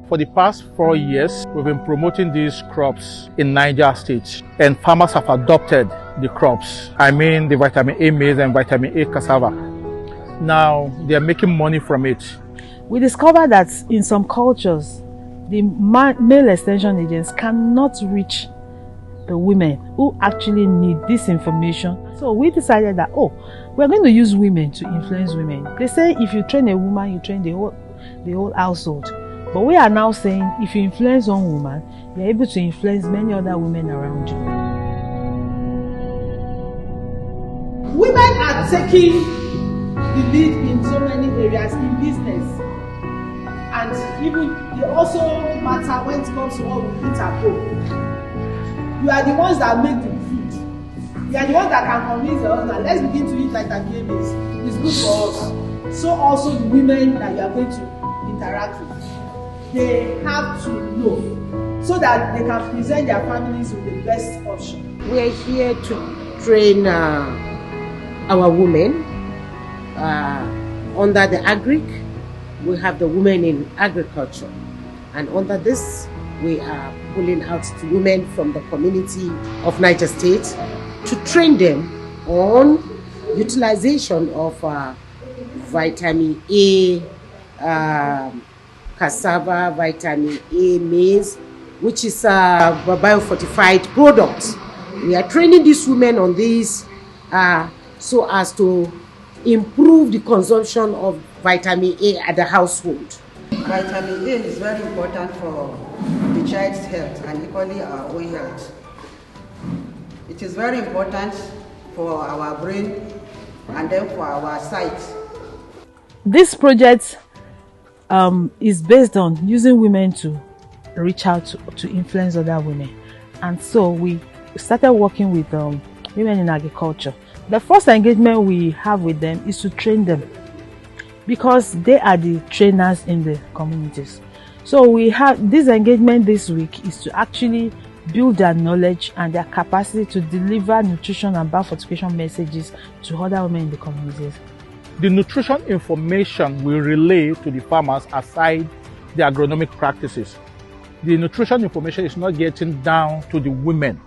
For the past 4 years, we've been promoting these crops in Niger State, and farmers have adopted the crops. I mean the vitamin A maize and vitamin A cassava. Now they are making money from it. We discovered that in some cultures, the male extension agents cannot reach the women who actually need this information. So we decided that, we're going to use women to influence women. They say if you train a woman, you train the whole household. But we are now saying if you influence one woman, you're able to influence many other women around you. Women are taking the lead in so many areas in business. And even they also matter when it comes to what we eat at home. You are the ones that make the food. You are the ones that can convince the husband, let's begin to eat like a game is. It's good for us. So also the women that you are going to interact with, they have to know so that they can present their families with the best option. We are here to train our women under the AGRA. We have the women in agriculture, and under this we are pulling out the women from the community of Niger State to train them on utilization of vitamin A, cassava, vitamin A maize, which is a biofortified product. We are training these women on this so as to improve the consumption of vitamin A at the household. Vitamin A is very important for the child's health and equally our own health. It is very important for our brain and then for our sight. This project is based on using women to reach out to influence other women. And so we started working with women in agriculture. The first engagement we have with them is to train them, because they are the trainers in the communities. So we have this engagement this week is to actually build their knowledge and their capacity to deliver nutrition and biofortification messages to other women in the communities. The nutrition information we relay to the farmers aside the agronomic practices. The nutrition information is not getting down to the women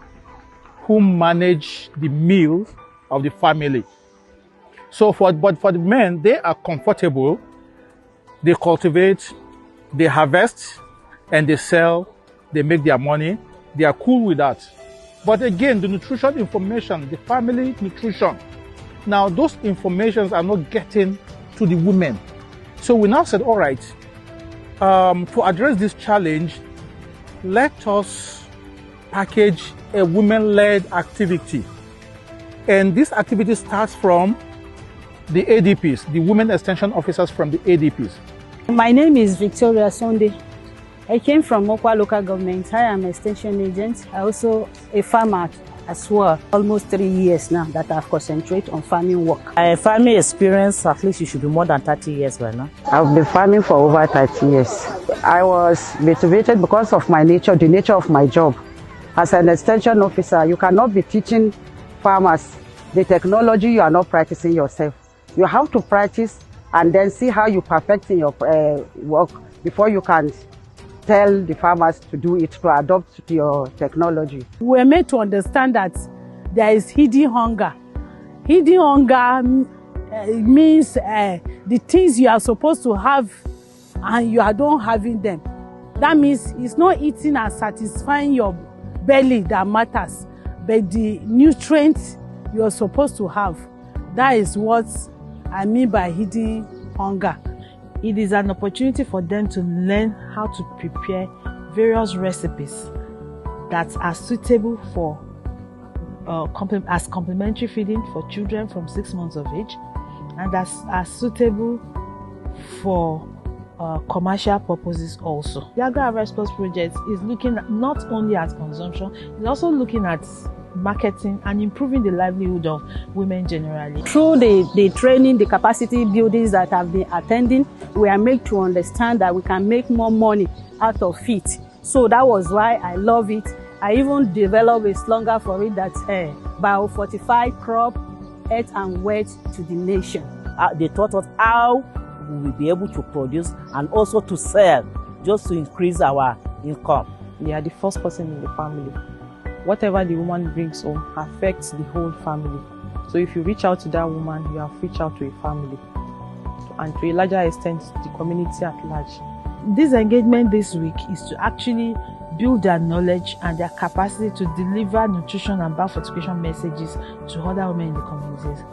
who manage the meals of the family. So but for the men, they are comfortable, they cultivate, they harvest, and they sell, they make their money, they are cool with that. But again, the nutrition information, the family nutrition, now those informations are not getting to the women. So we now said, all right, to address this challenge, let us package a women-led activity. And this activity starts from the ADPs, the Women Extension Officers from the ADPs. My name is Victoria Sunday. I came from Mokwa local government. I am an extension agent. I also a farmer as well. Almost 3 years now that I've concentrated on farming work. My farming experience, at least it should be more than 30 years by now. I've been farming for over 30 years. I was motivated because of my nature, the nature of my job. As an extension officer, you cannot be teaching farmers the technology you are not practicing yourself. You have to practice and then see how you perfect in your work before you can tell the farmers to do it, to adopt your technology. We're made to understand that there is hidden hunger. Hidden hunger means the things you are supposed to have and you are not having them. That means it's not eating and satisfying your belly that matters, but the nutrients you are supposed to have. That is what I mean by hidden hunger. It is an opportunity for them to learn how to prepare various recipes that are suitable for as complementary feeding for children from 6 months of age, and as are suitable for commercial purposes also. The AGRA HarvestPlus project is looking not only at consumption, it's also looking at marketing and improving the livelihood of women generally. Through the training, the capacity buildings that I've been attending, we are made to understand that we can make more money out of it. So that was why I love it. I even developed a slogan for it that Biofortified crop, earth and wealth to the nation. They taught us how we will be able to produce and also to sell just to increase our income. They are the first person in the family. Whatever the woman brings home affects the whole family. So if you reach out to that woman, you have reached out to a family, and to a larger extent, the community at large. This engagement this week is to actually build their knowledge and their capacity to deliver nutrition and biofortification messages to other women in the communities.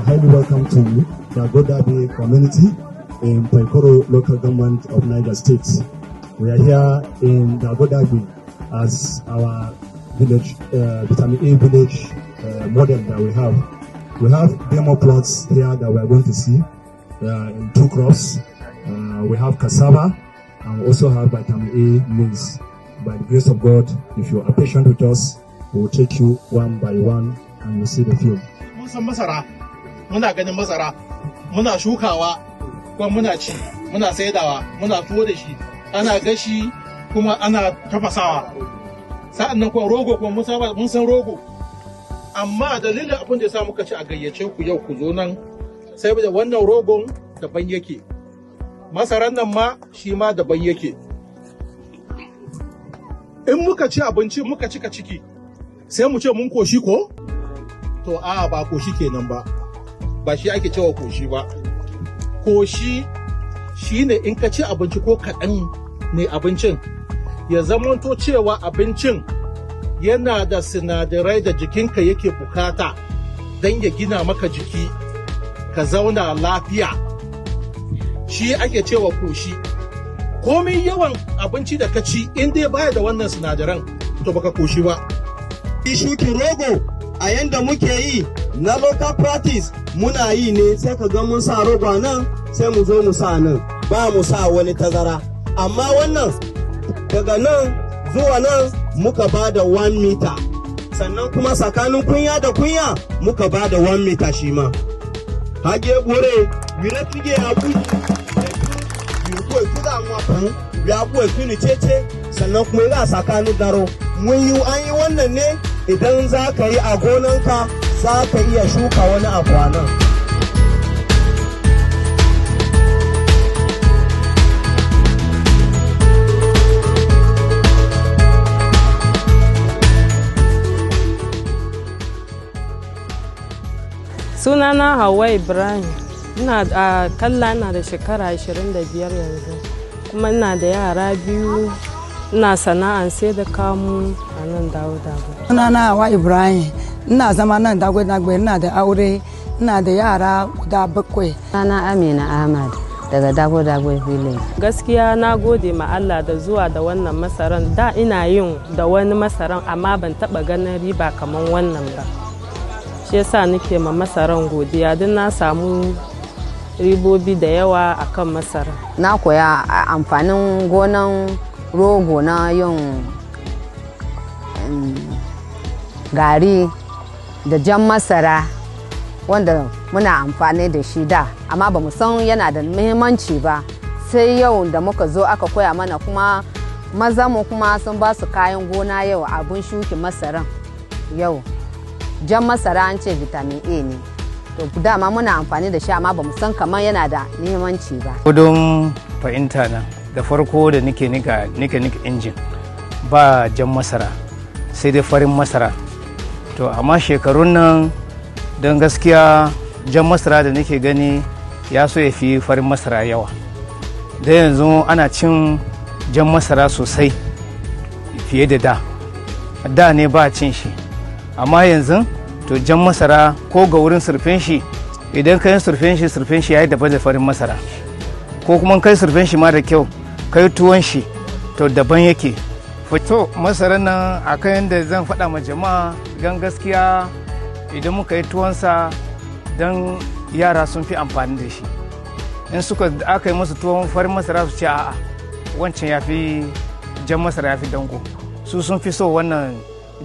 Highly welcome to the Godabe community in Paikoro local government of Niger State. We are here in the Godabe as our village, vitamin A village model that we have. We have demo plots here that we are going to see in 2 crops. We have cassava and we also have vitamin A maize. By the grace of God, if you are patient with us, we will take you one by one and you'll see the field. Muna ganin masara, muna shukawa, kuma muna ci, muna saidawa, muna tuwo da shi, ana gashi kuma ana tafasawa. Sa'an nan kuma rogo kuma mun san rogo. Amma dalilin abin da ya sa muka ci a gayyace ku yau ku zo nan, sai da wannan rogon daban yake. Masaran nan ma shi ma daban yake. In muka ci abinci muka cika ciki, sai mu ce mun koshi ko? To a ba koshi kenan ba. Ba shi ake cewa koshi ba. Koshi shi ne in ka ci abinci ko kaɗan ne abincin, ya zamanto cewa abincin yana da sinadarai da jikinka yake bukata don ya gina maka jiki, ka zauna lafiya. Shi ake cewa koshi. Komai yawan abinci da ka ci in dai baya da wannan sinadaran, to baka koshi ba. Shukin rogo a yanda muke yi na local practice muna yi ne sai ka ga mun sa rogo nan sai mu zo mu sa nan, ba mu sa wani tazara. Amma wannan daga nan zuwa nan muka ba da 1 meter, sannan kuma tsakanin kunya da kunya muka ba da 1 meter shi ma. Hage bore wire fige abu ko kuda mu afu ya bu fini cece, sannan kuma ga tsakanin daro mun yi an yi wannan ne idan za ka yi a gonanka za ka iya shuka wani abu a nan. Sunana Hauwa Ibrahim, kalla ina da shekara 25 yanzu, kuma ina da yara 2, ina sana'an sai da kamu a nan dawo-dawo. Sunana Hauwa Ibrahim, ina zama nan dago-dago, ina da aure, ina da yara guda 7. Sunana Amina Ahmad daga dago-dago village. Gaskiya na gode ma Allah da zuwa da wannan masaran, da ina yin da wani masaran amma ban taba ganin riba kamar wannan ba. Shi yasa nake ma masaran godiya don na samu ribobi da yawa akan masara. Na koya amfanin gonan rogo na yin gari da jan masara wanda muna amfani da shi da, amma ba mu san yana da muhimmanci ba. Sai yau da muka zo aka koya mana, kuma maza mu kuma sun ba su kayan gona yau abun shuki masaran yau. Jan masara an ce vitamin A ne, to dama muna amfani da shi amma ba mu san kamar yana da muhimmanci ba. Gudun fahimta na da farko da nike nika injin ba jan masara sai dai farin masara. To amma shekarun nan don gaskiya jan masara da nake gani ya so ya fi farin masara yawa. Da yanzu ana cin jan masara sosai fiye da da. Da ne ba cin shi. Amma yanzu to jan masara ko ga wurin surfen shi, idan ka yi surfen shi ya yi daban da farin masara, ko kuma kai surfen shi ma da kyau kai tuwon shi to daban yake. To masarar nan akan yadda zan faɗa ma jama'a, don gaskiya idan muka yi tuwonsa don yara sun fi amfani da shi. In aka yi musu tuwon farin masara su ce a'a wancan ya fi jan masara, ya fi danko, su sun fi so wannan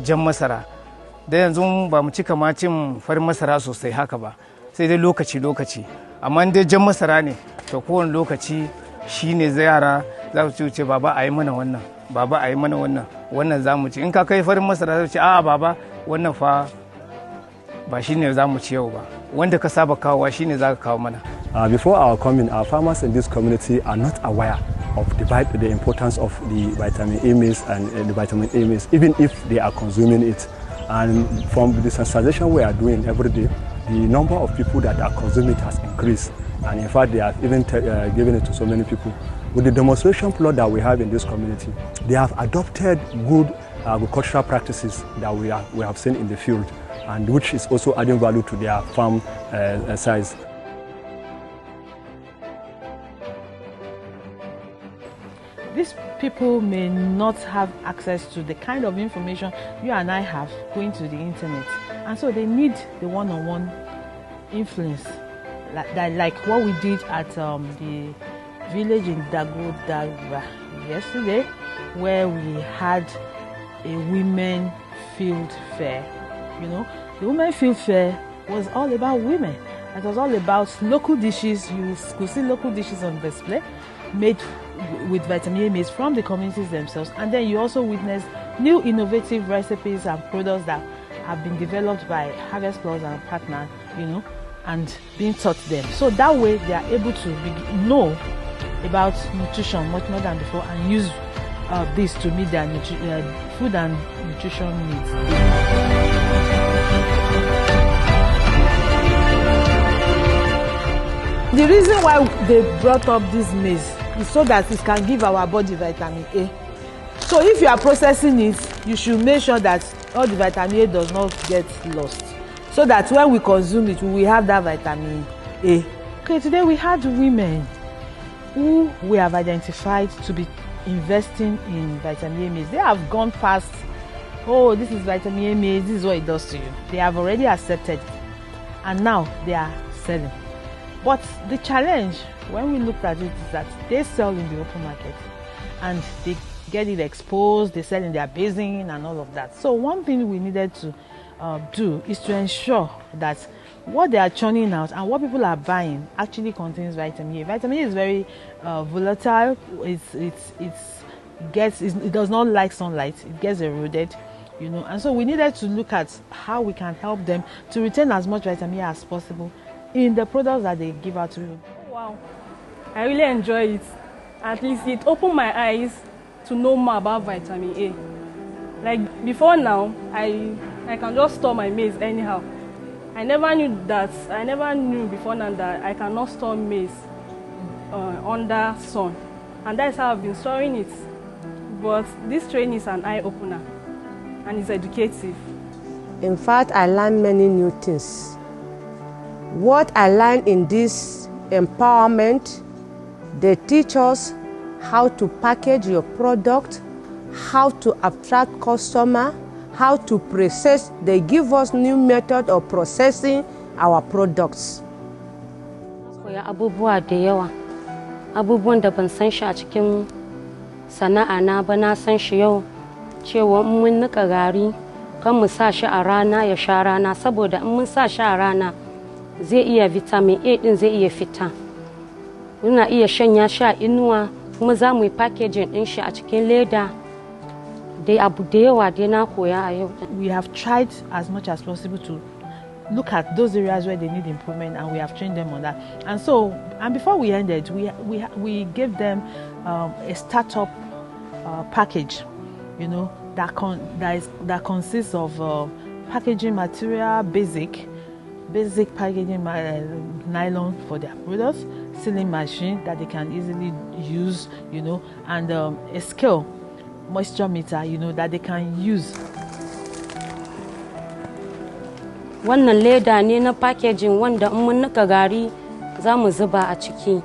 jan masara. Da yanzu ba mu cika ma cin farin masara sosai haka ba, sai dai lokaci-lokaci. Amma dai jan masara ne, to kowane lokaci shine yara za su ce baba a yi mana wannan, baba a yi mana wannan, wannan za mu ci. In ka kai farin masara za su ce a'a baba wannan fa ba shine za mu ci yau ba, wanda ka saba kawowa shine za ka kawo mana. Before our coming, our farmers in this community are not aware of the importance of the vitamin A maize and the vitamin A maize, even if they are consuming it. And from the sensitization we are doing every day, the number of people that are consuming it has increased. And in fact, they have even given it to so many people. With the demonstration plot that we have in this community, they have adopted good agricultural practices that we have seen in the field, and which is also adding value to their farm size. These people may not have access to the kind of information you and I have going to the internet, and so they need the one-on-one influence, like what we did at the village in Dagodawa yesterday, where we had a women field fair. You know, the women field fair was all about women. It was all about local dishes. You could see local dishes on display made with vitamin A maize from the communities themselves, and then you also witness new innovative recipes and products that have been developed by HarvestPlus and partner, you know, and being taught them. So that way they are able to know about nutrition much more than before and use this to meet their food and nutrition needs. The reason why they brought up this maize is so that it can give our body vitamin A. So if you are processing it, you should make sure that all the vitamin A does not get lost, so that when we consume it, we will have that vitamin A. Okay, today we had women who we have identified to be investing in vitamin A maize. They have gone past, oh, this is vitamin A maize, this is what it does to you. They have already accepted it, and now they are selling. But the challenge, when we looked at it, is that they sell in the open market and they get it exposed, they sell in their basin and all of that. So one thing we needed to do is to ensure that what they are churning out and what people are buying actually contains vitamin A. Vitamin A is very volatile. It does not like sunlight. It gets eroded, you know. And so we needed to look at how we can help them to retain as much vitamin A as possible in the products that they give out to you. Wow, I really enjoy it. At least it opened my eyes to know more about vitamin A. Like before now, I can just store my maize anyhow. I never knew before now that I cannot store maize under sun, and that's how I've been storing it. But this training is an eye-opener and it's educative. In fact, I learned many new things. What I learned in this empowerment, they teach us how to package your product, how to attract customer, how to process. They give us new method of processing our products. Abubuwa da yawa, abubuwan da ban san shi a cikin sana'a na ba na san shi yau, cewa mun nika gari kan mu sa shi a rana ya sha rana, saboda in mun sa shi a rana zai iya vitamin A din zai iya fita. Muna iya shanya shi a inuwa, kuma za mu yi packaging din shi a cikin leda. Dai abu da yawa dai na koya a yau. We have tried as much as possible to look at those areas where they need improvement, and we have trained them on that. And so, and before we ended, we gave them a startup package, you know, that consists of packaging material, basic packaging nylon for their products, sealing machine that they can easily use, you know, and a scale, moisture meter, you know, that they can use. Wannan leda ne na packaging wanda in mun nika gari za mu zuba a ciki,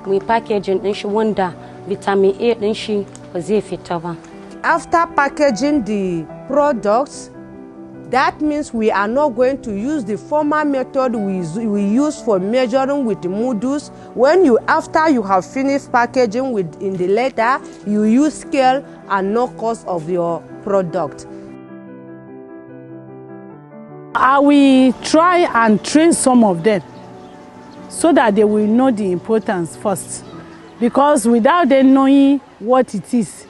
mu yi packaging din shi wanda vitamin A din shi ba zai fita ba. After packaging the products, that means we are not going to use the former method we use for measuring with the modules. After you have finished packaging in the letter, you use scale and no cost of your product. I will try and train some of them so that they will know the importance first. because without them knowing what it is,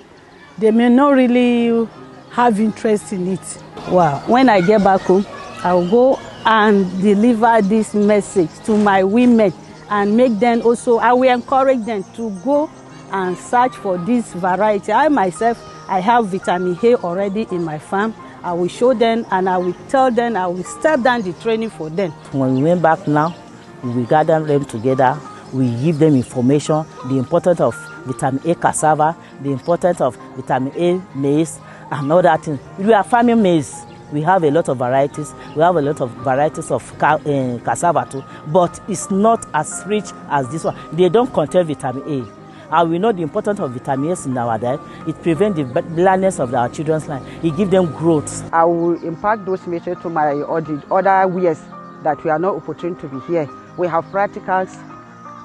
they may not really have interest in it. Wow, when I get back home, I will go and deliver this message to my women and make them also, I will encourage them to go and search for this variety. I myself, I have vitamin A already in my farm. I will show them and I will tell them, I will step down the training for them. When we went back now, we gather them together, we give them information, the importance of vitamin A cassava, the importance of vitamin A maize, and all that thing. We are farming maize. We have a lot of varieties. We have a lot of varieties of cassava too, but it's not as rich as this one. They don't contain vitamin A. And we know the importance of vitamin A in our diet. It prevents the blindness of our children's life. It gives them growth. I will impact those messages to my other ways that we are not opportune to be here. We have practicals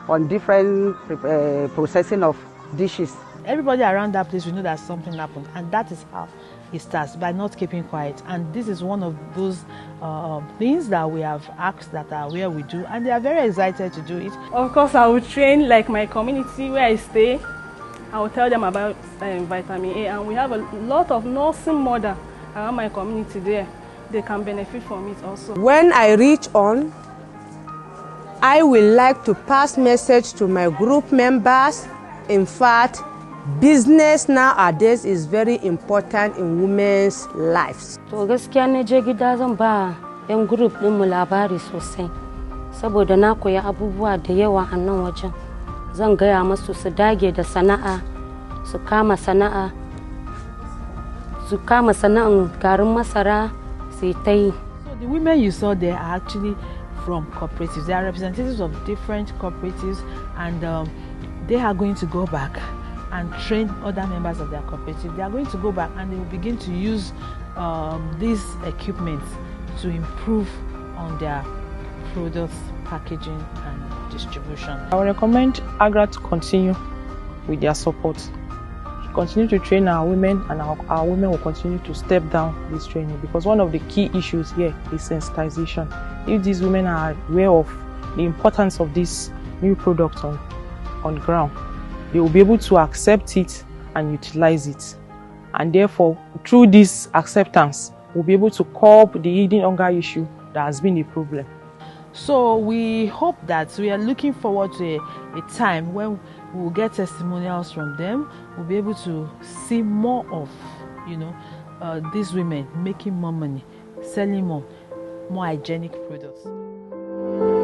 on different processing of dishes. Everybody around that place will know that something happened, and that is how it starts, by not keeping quiet. And this is one of those things that we have asked that are where we do, and they are very excited to do it. Of course, I will train like my community where I stay. I will tell them about vitamin A, and we have a lot of nursing mothers around my community there. They can benefit from it also. When I reach on, I will like to pass message to my group members. In fact, business nowadays is very important in women's lives. To gaskiya na je gida zan ba 'yan group din mu labari sosai. Saboda na koyi abubuwa da yawa a nan wajen. Zan gaya musu su dage da sana'a, su kama sana'a, sana'an garin masara su ta yi. So the women you saw there are actually from cooperatives. They are representatives of different cooperatives, and they are going to go back and train other members of their cooperative. They are going to go back and they will begin to use these equipment to improve on their products, packaging and distribution. I would recommend AGRA to continue with their support. Continue to train our women, and our women will continue to step down this training, because one of the key issues here is sensitization. If these women are aware of the importance of this new product on ground, they will be able to accept it and utilize it. And therefore, through this acceptance, we'll be able to curb the hidden hunger issue that has been a problem. So we hope that we are looking forward to a time when we will get testimonials from them. We'll be able to see more of, these women making more money, selling more hygienic products.